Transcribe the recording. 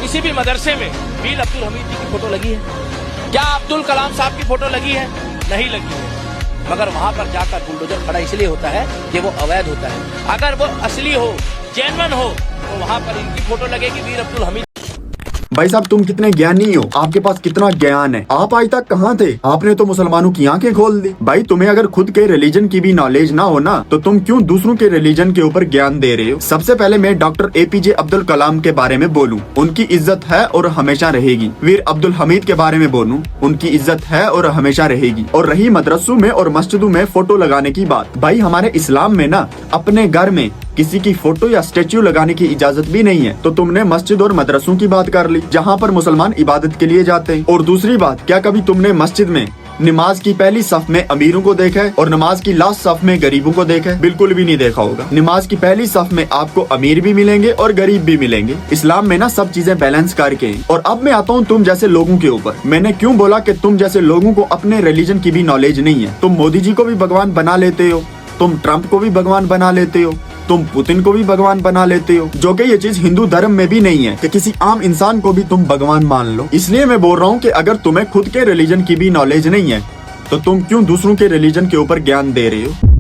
किसी भी मदरसे में मीर अब्दुल हमीद जी की फोटो लगी है? क्या अब्दुल कलाम साहब की फोटो लगी है? नहीं लगी है। मगर वहां पर जाकर बुलडोजर खड़ा इसलिए होता है कि वो अवैध होता है। अगर वो असली हो, जेन्युइन हो, तो वहां पर इनकी फोटो लगेगी, मीर अब्दुल हमीद। भाई साहब तुम कितने ज्ञानी हो, आपके पास कितना ज्ञान है। आप आज तक कहाँ थे? आपने तो मुसलमानों की आंखें खोल दी। भाई तुम्हें अगर खुद के रिलीजन की भी नॉलेज ना हो ना, तो तुम क्यों दूसरों के रिलीजन के ऊपर ज्ञान दे रहे हो? सबसे पहले मैं डॉक्टर APJ अब्दुल कलाम के बारे में बोलूं, उनकी इज्जत है और हमेशा रहेगी। वीर अब्दुल हमीद के बारे में बोलूं, उनकी इज्जत है और हमेशा रहेगी। और रही मदरसों में और मस्जिदों में फोटो लगाने की बात, भाई हमारे इस्लाम में ना अपने घर में किसी की फोटो या स्टेच्यू लगाने की इजाजत भी नहीं है। तो तुमने मस्जिद और मदरसों की बात कर ली, जहाँ पर मुसलमान इबादत के लिए जाते हैं। और दूसरी बात, क्या कभी तुमने मस्जिद में नमाज की पहली सफ में अमीरों को देखा है और नमाज की लास्ट सफ में गरीबों को देखा है? बिल्कुल भी नहीं देखा होगा। नमाज की पहली सफ में आपको अमीर भी मिलेंगे और गरीब भी मिलेंगे। इस्लाम में ना सब चीजें बैलेंस करके हैं। और अब मैं आता हूँ तुम जैसे लोगों के ऊपर। मैंने क्यों बोला कि तुम जैसे लोगों को अपने रिलीजन की भी नॉलेज नहीं है। तुम मोदी जी को भी भगवान बना लेते हो, तुम ट्रम्प को भी भगवान बना लेते हो, तुम पुतिन को भी भगवान बना लेते हो, जो कि ये चीज हिंदू धर्म में भी नहीं है कि किसी आम इंसान को भी तुम भगवान मान लो। इसलिए मैं बोल रहा हूँ कि अगर तुम्हें खुद के रिलीजन की भी नॉलेज नहीं है, तो तुम क्यों दूसरों के रिलीजन के ऊपर ज्ञान दे रहे हो?